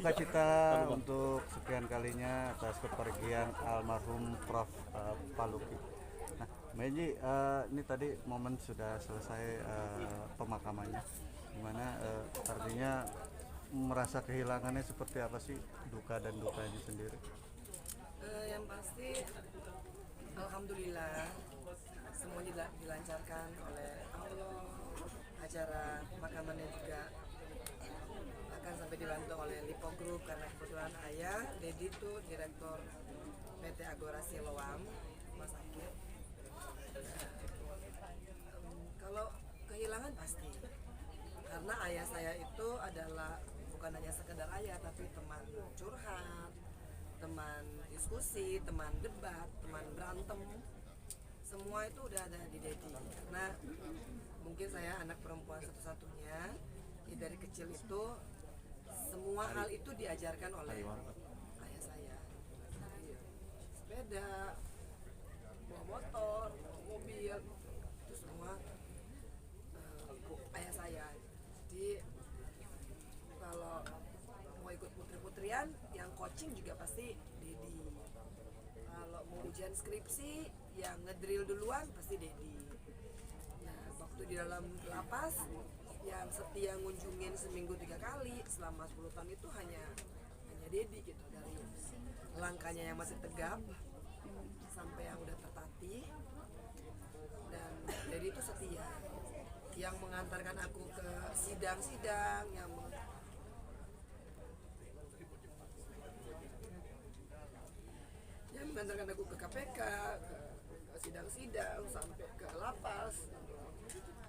berduka cita untuk sekian kalinya atas kepergian almarhum Prof. Paluki. Nah, Mbak Enji, ini tadi momen sudah selesai pemakamannya, gimana artinya merasa kehilangannya seperti apa sih, duka dan dukanya sendiri? Yang pasti, alhamdulillah semuanya dilancarkan oleh Allah. Acara pemakamannya juga akan sampai dibantu oleh Lipo Group karena kebetulan ayah Dedi itu direktur PT Agora Siloam rumah sakit. Kalau kehilangan pasti, karena ayah saya itu adalah bukan hanya sekedar ayah tapi teman curhat, teman diskusi, teman debat, teman berantem, semua itu udah ada di Dedi. Karena mungkin saya anak perempuan satu-satunya, ya dari kecil itu semua hal itu diajarkan oleh ayah saya. Dari sepeda, bawa motor, bawa mobil, itu semua ayah saya. Jadi kalau mau ikut putri-putrian, yang coaching juga pasti Dedi. Kalau mau ujian skripsi, yang ngedrill duluan pasti Dedi. Nah, waktu di dalam lapas, yang setia ngunjungin seminggu 3 kali selama 10 tahun itu hanya Dedi gitu. Dari langkahnya yang masih tegap sampai yang udah tertatih. Dan Dedi itu setia, yang mengantarkan aku ke sidang-sidang, yang mengantarkan aku ke KPK, ke sidang-sidang sampai ke lapas.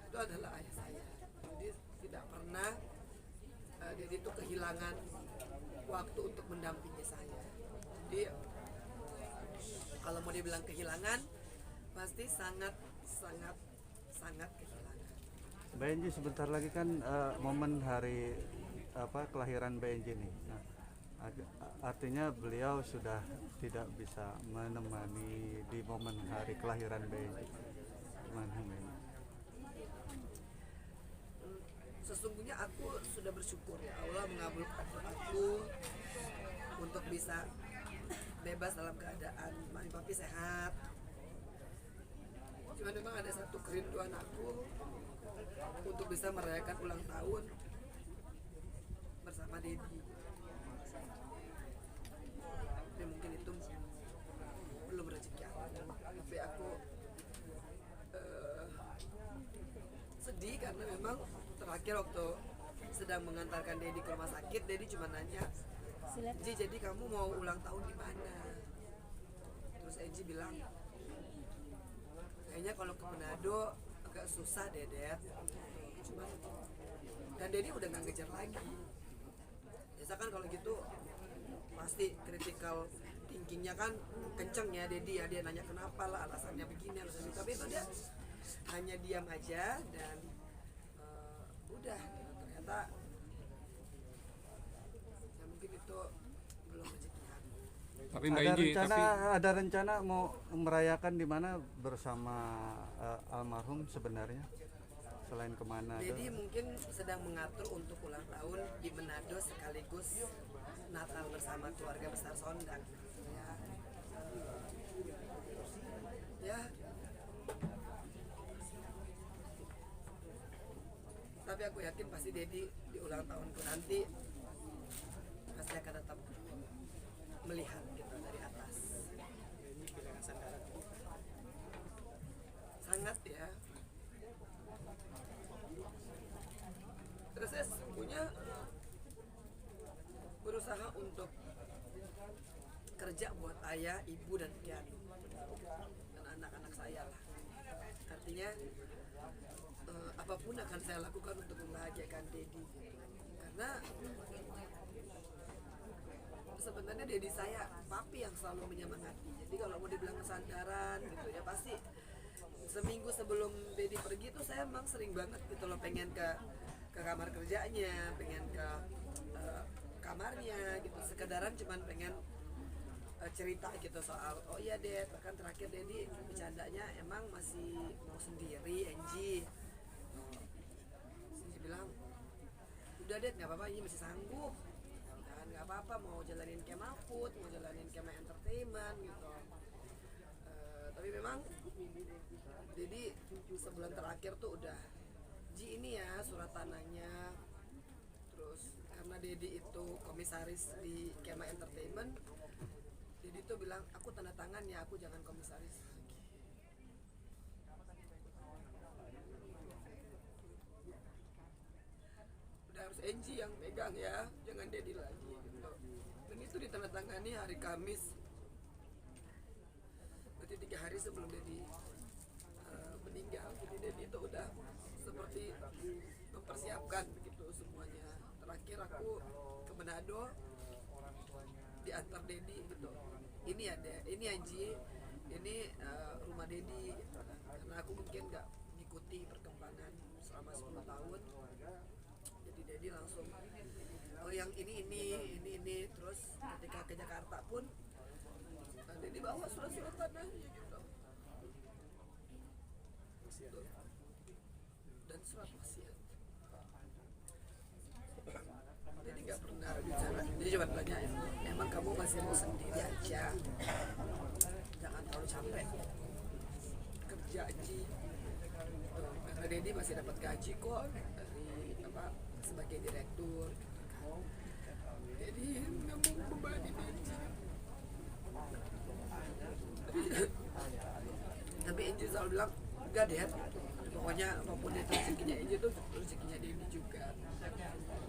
Itu adalah ayah saya. Jadi tidak pernah dia itu kehilangan waktu untuk mendampingi saya. Jadi kalau mau dibilang kehilangan, pasti sangat kehilangan. Mbak Enji, sebentar lagi kan momen hari kelahiran Mbak Enji nih. Nah, artinya beliau sudah tidak bisa menemani di momen hari kelahiran Mbak Enji. Gimana Mbak Enji? Sesungguhnya aku sudah bersyukur ya Allah mengabulkan doaku untuk bisa bebas dalam keadaan mami papi sehat. Cuma memang ada satu kerinduan aku untuk bisa merayakan ulang tahun bersama Dedi. Tapi mungkin itu belum rezeki aku. Tapi aku sedih karena memang terakhir waktu sedang mengantarkan Dedi ke rumah sakit, Dedi cuma nanya, Ji, jadi kamu mau ulang tahun di mana? Terus Eji bilang, kayaknya kalau ke Manado agak susah deh, Ded. Cuma, dan Dedi udah nggak ngejar lagi. Biasa kan kalau gitu pasti critical thinkingnya kan kenceng ya Dedi ya, dia nanya kenapa lah, alasannya begini, alasannya, tapi itu dia hanya diam aja dan udah ternyata ya mungkin itu belum rezeki aku. Tapi Mbak Inji, ada rencana mau merayakan di mana bersama almarhum sebenarnya, selain kemana? Jadi mungkin sedang mengatur untuk ulang tahun di Manado sekaligus Natal bersama keluarga besar Sondang. Ya. Tapi aku yakin pasti Dedi di ulang tahunku nanti pasti akan tetap melihat gitu dari atas. Sangat ya. Terus saya punya berusaha untuk kerja buat ayah, ibu dan Kianu dan anak-anak saya lah. Artinya apapun akan saya lakukan untuk membahagiakan Dedi. Karena sebenarnya Dedi saya, papi yang selalu menyemangati. Jadi kalau mau dibilang kesandaran gitu ya pasti seminggu sebelum Dedi pergi tuh saya emang sering banget gitu loh pengen ke kamar kerjanya, pengen ke kamarnya gitu. Sekedaran cuman pengen cerita gitu soal oh iya Ded, bahkan terakhir Dedi bercandanya emang masih mau sendiri Enji. Dia bilang udah Ded nggak apa-apa, ini masih sanggup, jangan nggak nggak apa-apa mau jalanin kemah food, mau jalanin kemah entertainment gitu. Tapi memang jadi sebulan terakhir tuh udah Ji ini ya surat tanahnya. Terus karena Dedi itu komisaris di Kema Entertainment, Dedi tuh bilang aku tanda tangan ya, aku jangan komisaris lagi. Udah harus Enji yang pegang ya, jangan Dedi lagi gitu. Dan itu ditandatangani hari Kamis, berarti 3 hari sebelum Dedi meninggal. Jadi Dedi itu udah seperti mempersiapkan begitu semuanya. Terakhir aku ke Manado diantar Dedi gitu. Ini ada, ini Anji, ini rumah Dedi gitu. Karena aku mungkin nggak mengikuti perkembangan selama 10 tahun. Jadi Dedi langsung oh yang ini terus ketika ke Jakarta pun Dedi bawa surat-surat tanahnya gitu. Dan surat wasiat. Jadi nggak pernah bicara. Jadi cuma tanya, emang kamu masih mau sendiri aja? Jangan terlalu capek kerja Ji. Karena Dedi masih dapat gaji kok dari apa sebagai direktur. Jadi nggak mau membebani Dedi. Tapi Enji selalu bilang enggak deh. Pokoknya apapun itu rezekinya Enji itu rezekinya Dedi juga.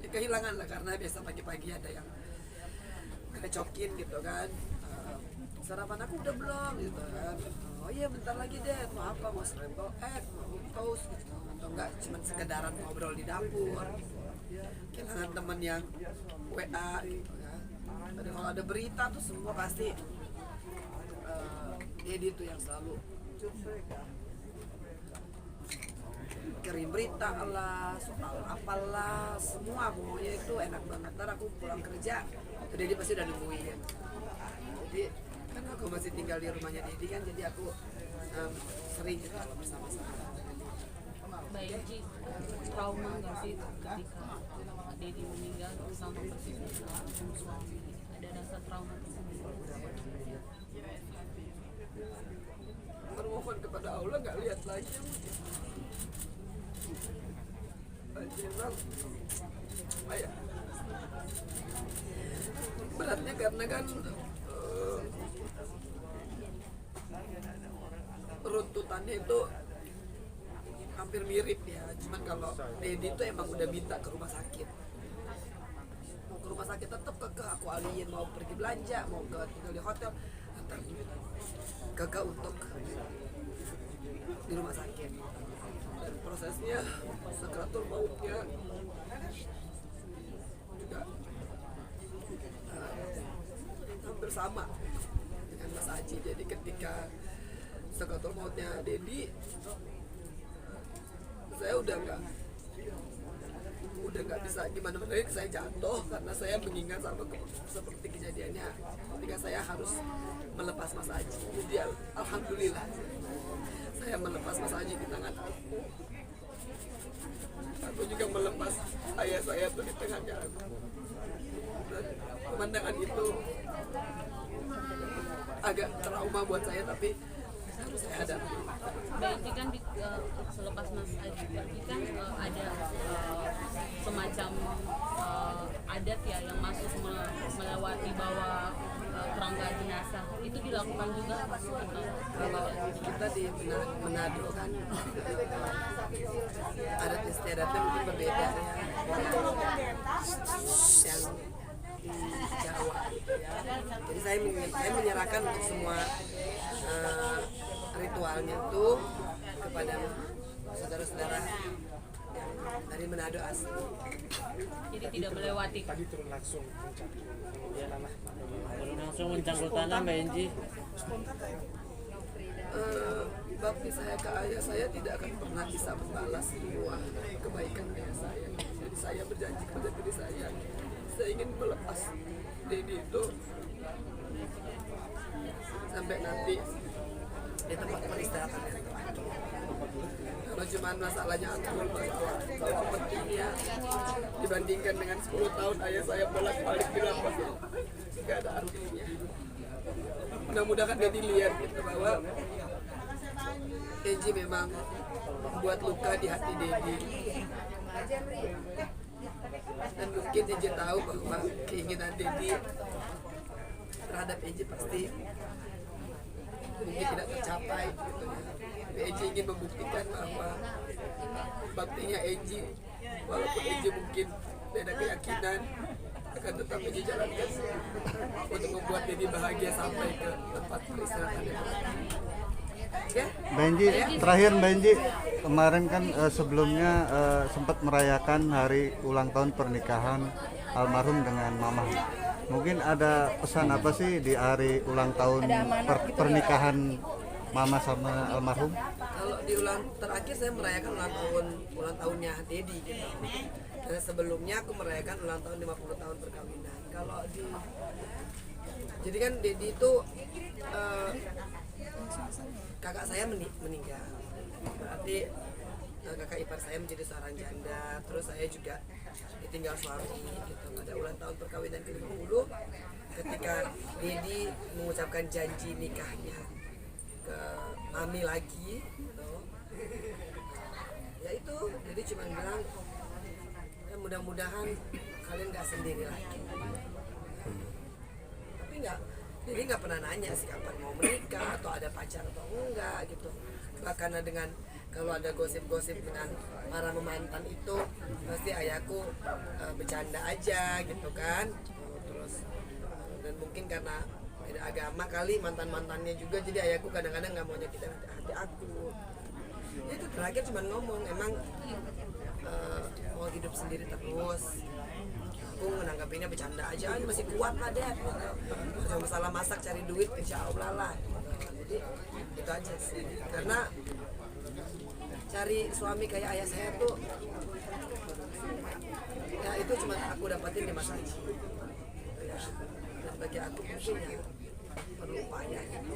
Ya, kehilangan lah karena biasa pagi-pagi ada yang ngerecokin gitu kan. Sarapan aku udah belum gitu kan. Oh iya bentar lagi deh. Mau apa? Mau scramble egg, mau toast gitu. Atau enggak cuma sekedaran ngobrol di dapur. Kehilangan teman yang WA gitu kan. Tapi kalau ada berita tuh semua pasti Dedi tuh yang selalu kirim berita lah, soal apalah, semua pokoknya itu enak banget. Ntar aku pulang kerja, Dedi pasti udah nungguin. Jadi karena aku masih tinggal di rumahnya Dedi kan, jadi aku sering gitu kalau bersama-sama. Baik Ji, trauma nggak sih ketika Dedi meninggal sama persis suami? Ada rasa trauma tersendiri? Bermohon kepada Allah nggak lihat lagi. Memang ayah beratnya karena kan runtutannya itu hampir mirip ya. Cuman kalau Dedi itu emang udah minta ke rumah sakit. Mau ke rumah sakit tetap kekeh aku alihin, mau pergi belanja, mau ke tinggal di hotel, tetap kekeh untuk di rumah sakit. Dan prosesnya sakratul mautnya juga hampir sama dengan Mas Aji. Jadi ketika sakratul mautnya Dedi, saya udah nggak bisa gimana saya jatuh karena saya mengingat sama seperti kejadiannya ketika saya harus melepas Mas Aji. Jadi alhamdulillah saya melepas Mas Aji di tangan aku. Aku juga melepas ayah saya tuh di tengahnya aku. Dan pemandangan itu agak trauma buat saya, tapi harus saya hadapi. Baik kan selepas Mas Aji pergi kan ada semacam adat ya yang masuk melewati bawah kerangka jenazah. Itu dilakukan juga Kalau kita di Manado kan adat istiadatnya mungkin berbeda ya. Yang di Jawa gitu ya. Jadi saya menyerahkan untuk semua ritualnya itu kepada saudara-saudara yang dari Manado asli. jadi tidak melewati. Tadi turun langsung langsung mencangkul tanah Mbak Enji. Bakti saya ke ayah saya tidak akan pernah bisa membalas semua kebaikan ayah saya. Jadi saya berjanji kepada diri saya ingin melepas Dedi itu sampai nanti di tempat peristirahatan yang terakhir. Kalau cuma cuman masalahnya aku masalah pentingnya dibandingkan dengan 10 tahun ayah saya bolak-balik di lapas, nggak ada artinya. Mudah-mudahan dia dilihat gitu bahwa Eji memang membuat luka di hati Dedi, dan mungkin Eji tahu bahwa keinginan Dedi terhadap Eji pasti mungkin tidak tercapai gitu ya. Eji ingin membuktikan bahwa baktinya Eji, walaupun Eji mungkin beda keyakinan, akan tetap Eji jalankan untuk membuat Dedi bahagia sampai ke tempat peristirahatan. Ya? Benji, terakhir Benji, kemarin kan sebelumnya sempat merayakan hari ulang tahun pernikahan almarhum dengan Mama. Mungkin ada pesan apa sih di hari ulang tahun pernikahan Mama sama almarhum? Kalau di terakhir saya merayakan ulang tahunnya Dedi gitu. Dan sebelumnya aku merayakan ulang tahun 50 tahun perkawinan. Kalau jadi kan Dedi itu kakak saya meninggal. Berarti kakak ipar saya menjadi seorang janda, terus saya juga ditinggal suami gitu. Pada ulang tahun perkawinan ke-50 ketika Dedi mengucapkan janji nikahnya ke Mami lagi gitu. Ya itu, jadi cuma bilang ya mudah-mudahan kalian gak sendiri lagi. Tapi jadi nggak pernah nanya sih kapan mau menikah atau ada pacar atau enggak gitu. Bahkan dengan kalau ada gosip-gosip dengan para mantan itu pasti ayahku bercanda aja gitu kan. Terus dan mungkin karena beda agama kali mantannya juga, jadi ayahku kadang-kadang nggak mau nyakitin hati aku. Ya itu terakhir cuma ngomong emang mau hidup sendiri terus. Aku menanggapinya bercanda aja, masih kuat lah deh. Cuma masalah masak cari duit insya Allah lah. Jadi itu aja sih. Karena cari suami kayak ayah saya tuh ya itu cuma aku dapatin di masa ini. Ya, dan bagi aku mungkin ya perlu upaya gitu.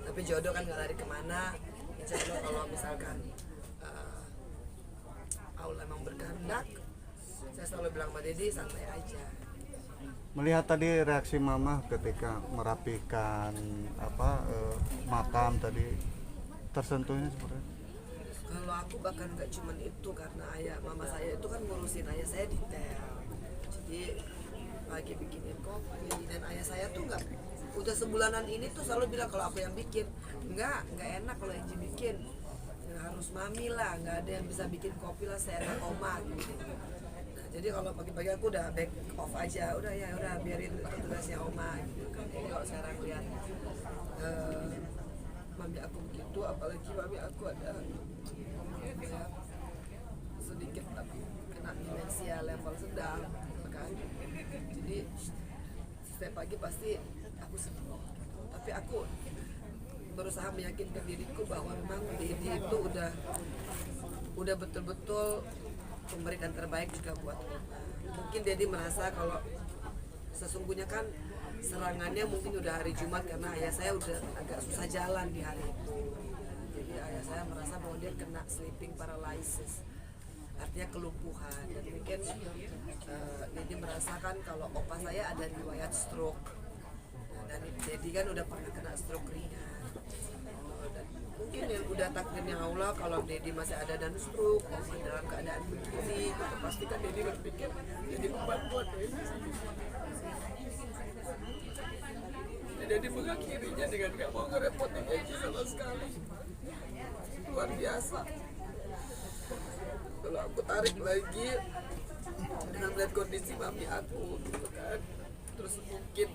Tapi jodoh kan gak lari kemana. Insya Allah kalau misalkan Allah memang berkehendak, saya selalu bilang sama Dedi santai aja. Melihat tadi reaksi Mama ketika merapikan makam tadi, tersentuhnya seperti itu. Kalau aku bahkan nggak cuman itu, karena mama saya itu kan ngurusin ayah saya detail. Jadi pagi bikinin kopi, dan ayah saya tuh nggak, udah sebulanan ini tuh selalu bilang kalau aku yang bikin, nggak enak kalau Eji bikin. Harus Mami lah, nggak ada yang bisa bikin kopi lah seenak Oma gitu. Nah, jadi kalau pagi-pagi aku udah back off aja, udah biarin tugasnya Oma gitu kan. Jadi kalau sekarang lihat Mami aku begitu, apalagi Mami aku ada sedikit tapi kena demensia level sedang kan. Jadi setiap pagi pasti aku sedih, tapi aku berusaha meyakinkan diriku bahwa memang Dedi itu udah betul-betul memberikan terbaik juga buat Oma. Mungkin Dedi merasa kalau sesungguhnya kan serangannya mungkin udah hari Jumat karena ayah saya udah agak susah jalan di hari itu. Jadi ayah saya merasa bahwa dia kena sleeping paralysis, artinya kelumpuhan, dan mungkin Dedi merasakan kalau opa saya ada riwayat stroke. Dan Dedi kan udah pernah kena stroke ringan. Dan mungkin yang udah takdirnya Allah kalau Dedi masih ada dan stroke, masih dalam keadaan begini, gitu, pasti kan Dedi berpikir jadi beban buat Dedi. Dedi mengakhirinya dengan gak mau ngerepotin Eji sama sekali. Luar biasa. Kalau aku tarik lagi dengan melihat kondisi mami aku gitu kan, terus mungkin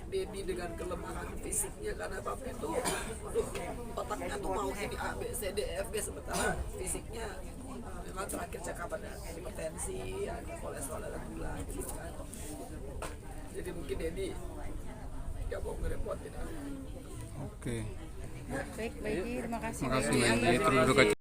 Dedi dengan kelemahan fisiknya karena papi tuh otaknya tuh mau jadi A, B, C, D, F, G, sementara fisiknya memang terakhir cakap ada hipertensi, ada kolesterol, ada gula gitu kan. Jadi mungkin Dedi gak mau ngerepotin aku. Oke. Baik, terima kasih. Terima kasih. Terima kasih.